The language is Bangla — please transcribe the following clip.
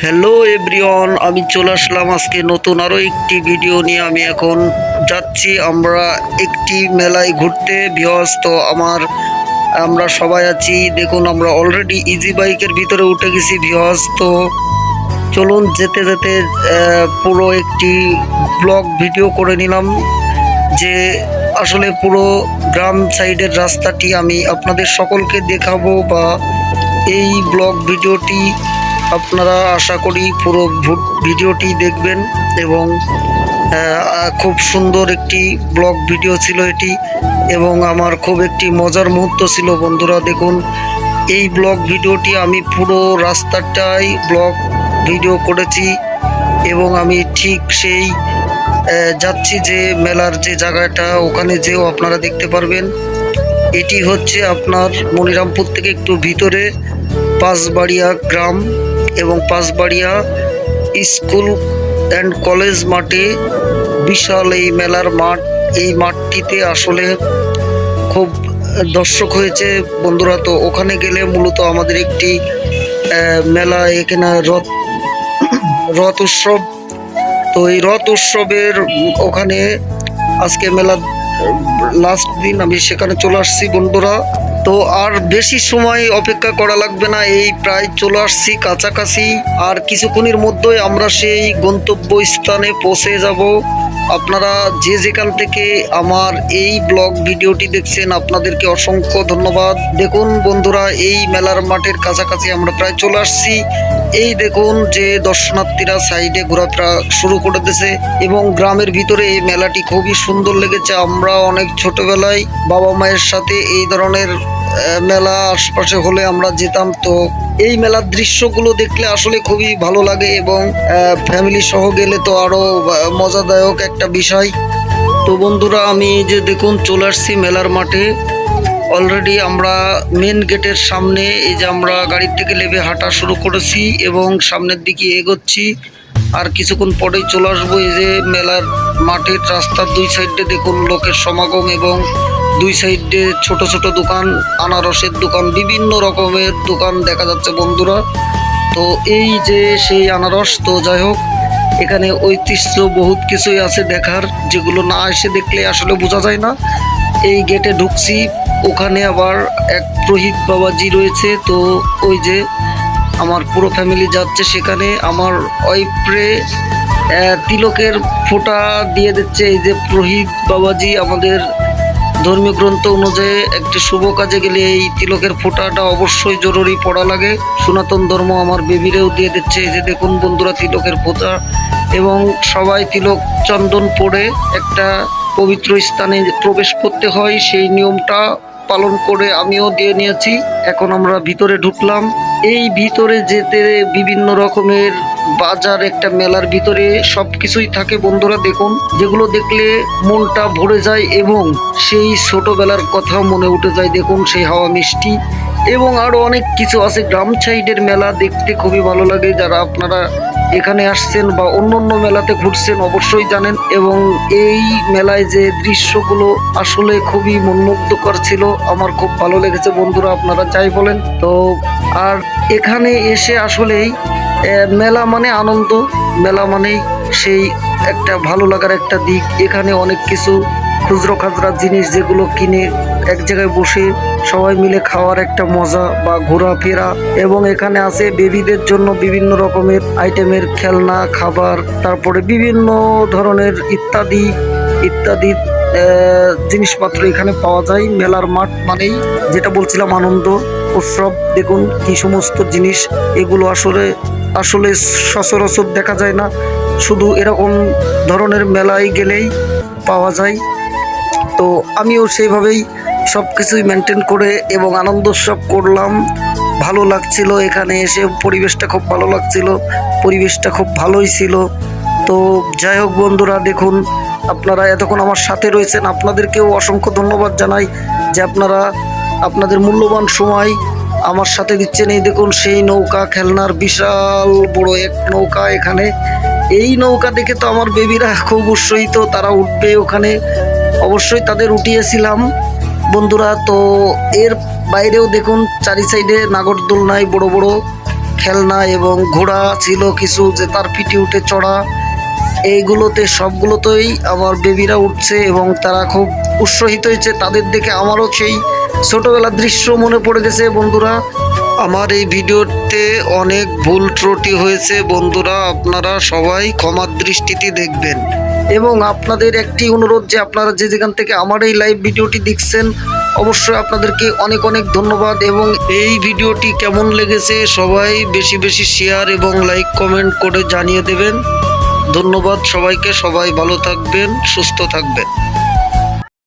হ্যালো এভরিওয়ান, আমি চলে আসলাম আজকে নতুন আরও একটি ভিডিও নিয়ে। আমি এখন যাচ্ছি আমরা একটি মেলায় ঘুরতে ভিউয়ার্স। তো আমরা সবাই আছি, দেখুন আমরা অলরেডি ইজি বাইকের ভিতরে উঠে গেছি ভিউয়ার্স। তো চলুন যেতে যেতে পুরো একটি ব্লগ ভিডিও করে নিলাম, যে আসলে পুরো গ্রাম সাইডের রাস্তাটি আমি আপনাদের সকলকে দেখাবো, বা এই ব্লগ ভিডিওটি আপনারা আশা করি পুরো ভিডিওটি দেখবেন। এবং খুব সুন্দর একটি ব্লগ ভিডিও ছিল এটি, এবং আমার খুব একটি মজার মুহূর্ত ছিল বন্ধুরা। দেখুন এই ব্লগ ভিডিওটি আমি পুরো রাস্তাটাই ব্লগ ভিডিও করেছি, এবং আমি ঠিক সেই যাচ্ছি যে মেলার যে জায়গাটা, ওখানে যেও আপনারা দেখতে পারবেন। এটি হচ্ছে আপনার মনিরামপুর থেকে একটু ভিতরে পাঁচবাড়িয়া গ্রাম, এবং পাঁচবাড়িয়া স্কুল অ্যান্ড কলেজ মাঠে বিশাল এই মেলার মাঠ। এই মাঠটিতে আসলে খুব দর্শক হয়েছে বন্ধুরা। তো ওখানে গেলে মূলত আমাদের একটি মেলা, এখানে রথ উৎসব। তো এই রথ উৎসবের ওখানে আজকে মেলা লাস্ট দিন, আমি সেখানে চলে আসছি বন্ধুরা। তো আর বেশি সময় অপেক্ষা করা লাগবে না, এই প্রায় চলে আসছি কাছাকাছি। আর কিছুক্ষণের মধ্যেই আমরা সেই গন্তব্য স্থানে পৌঁছে যাব। আপনারা যে যেখান থেকে আমার এই ব্লগ ভিডিওটি দেখছেন, আপনাদেরকে অসংখ্য ধন্যবাদ। দেখুন বন্ধুরা, এই মেলার মাঠের কাছাকাছি আমরা প্রায় চলে আসছি। এই দেখুন যে দর্শনার্থীরা সাইডে ঘোরাফেরা শুরু করে দিয়েছে, এবং গ্রামের ভিতরে এই মেলাটি খুবই সুন্দর লেগেছে। আমরা অনেক ছোটবেলায় বাবা মায়ের সাথে এই ধরনের মেলা আশপাশে হলে আমরা যেতাম। তো এই মেলার দৃশ্যগুলো দেখলে আসলে খুবই ভালো লাগে, এবং ফ্যামিলি সহ গেলে তো আরো মজাদায়ক একটা বিষয়। তো বন্ধুরা, আমি যে দেখুন চলে আসছি মেলার মাঠে। অলরেডি আমরা মেন গেটের সামনে, এই যে আমরা গাড়ির থেকে নেমে হাঁটা শুরু করেছি এবং সামনের দিকে এগোচ্ছি। আর কিছুক্ষণ পরেই চলে আসবো এই যে মেলার মাঠের রাস্তার দুই সাইডে দেখুন লোকের সমাগম, এবং দুই সাইডে ছোট ছোট দোকান, আনারসের দোকান, বিভিন্ন রকমের দোকান দেখা যাচ্ছে বন্ধুরা। তো এই যে সেই আনারস, তো যাই হোক, এখানে ঐতিহ্য বহুত কিছুই আছে দেখার, যেগুলো না এসে দেখলে আসলে বোঝা যায় না। এই গেটে ঢুকছি, ওখানে আবার এক প্রহিত বাবাজি রয়েছে। তো ওই যে আমার পুরো ফ্যামিলি যাচ্ছে সেখানে। আমার ওয়াইফরে তিলকের ফোঁটা দিয়ে দিচ্ছে এই যে প্রহিত বাবাজি। আমাদের ধর্মীয় গ্রন্থ অনুযায়ী একটি শুভ কাজে গেলে এই তিলকের ফোঁটাটা অবশ্যই জরুরি পড়া লাগে। সনাতন ধর্ম আমার বেবিরেও দিয়ে দিচ্ছে। এই যে দেখুন বন্ধুরা, তিলকের ফোঁটা, এবং সবাই তিলক চন্দন পড়ে একটা পবিত্র স্থানে প্রবেশ করতে হয়, সেই নিয়মটা পালন করে আমিও দিয়ে নিয়েছি। এখন আমরা ভিতরে ঢুকলাম। এই ভিতরে যেতে বিভিন্ন রকমের বাজার, একটা মেলার ভিতরে সব কিছুই থাকে বন্ধুরা। দেখুন, যেগুলো দেখলে মনটা ভরে যায়, এবং সেই ছোটবেলার কথা মনে উঠে যায়। দেখুন সেই হাওয়া মিষ্টি, এবং আরো অনেক কিছু আছে। গ্রাম সাইডের মেলা দেখতে খুবই ভালো লাগে। যারা আপনারা এখানে আসছেন বা অন্য অন্য মেলাতে ঘুরছেন অবশ্যই জানেন। এবং এই মেলায় যে দৃশ্যগুলো আসলে খুবই মনমুগ্ধকর ছিল, আমার খুব ভালো লেগেছে বন্ধুরা, আপনারা যাই বলেন। তো আর এখানে এসে আসলেই মেলা মানে আনন্দ, মেলা মানেই সেই একটা ভালো লাগার একটা দিক। এখানে অনেক কিছু খুচরো খাজরা জিনিস, যেগুলো কিনে এক জায়গায় বসে সবাই মিলে খাওয়ার একটা মজা বা ঘোরাফেরা। এবং এখানে আছে বেবিদের জন্য বিভিন্ন রকমের আইটেমের খেলনা, খাবার, তারপরে বিভিন্ন ধরনের ইত্যাদি ইত্যাদি জিনিসপত্র এখানে পাওয়া যায়। মেলার মাঠ মানেই যেটা বলছিলাম আনন্দ উৎসব। দেখুন কি সমস্ত জিনিস, এগুলো আসলে আসলে সচরাচর দেখা যায় না, শুধু এরকম ধরনের মেলায় গেলেই পাওয়া যায়। তো আমিও সেইভাবেই সব কিছুই মেনটেন করে এবং আনন্দ উৎসব করলাম। ভালো লাগছিল এখানে এসে, পরিবেশটা খুব ভালো লাগছিল, পরিবেশটা খুব ভালোই ছিল। তো যাই হোক বন্ধুরা, দেখুন আপনারা এতক্ষণ আমার সাথে রয়েছেন, আপনাদেরকেও অসংখ্য ধন্যবাদ জানাই যে আপনারা আপনাদের মূল্যবান সময় আমার সাথে দিচ্ছেন। এই দেখুন সেই নৌকা, খেলনার বিশাল বড় এক নৌকা এখানে। এই নৌকা দেখে তো আমার বেবিরা খুব উৎসাহিত, তারা উঠবে ওখানে, অবশ্যই তাদের উঠিয়েছিলাম বন্ধুরা। তো এর বাইরেও দেখুন চারি সাইডে নাগরদোলনায় বড় বড় খেলনা এবং ঘোড়া ছিল কিছু, যে তার পিঠে উঠে চড়া, এইগুলোতে সবগুলোতেই আমার বেবিরা উঠছে এবং তারা খুব উৎসাহিত হয়েছে। তাদের দেখে আমারও সেই ছোটবেলার দৃশ্য মনে পড়ে গেছে। বন্ধুরা, আমার এই ভিডিওতে অনেক ভুল ত্রুটি হয়েছে বন্ধুরা, আপনারা সবাই ক্ষমার দৃষ্টিতে দেখবেন। এবং আপনাদের একটি অনুরোধ, যে আপনারা যে যেখান থেকে আমার এই লাইভ ভিডিওটি দেখছেন, অবশ্যই আপনাদেরকে অনেক অনেক ধন্যবাদ। এবং এই ভিডিওটি কেমন লেগেছে সবাই বেশি বেশি শেয়ার এবং লাইক কমেন্ট করে জানিয়ে দেবেন। ধন্যবাদ সবাইকে, সবাই ভালো থাকবেন, সুস্থ থাকবেন।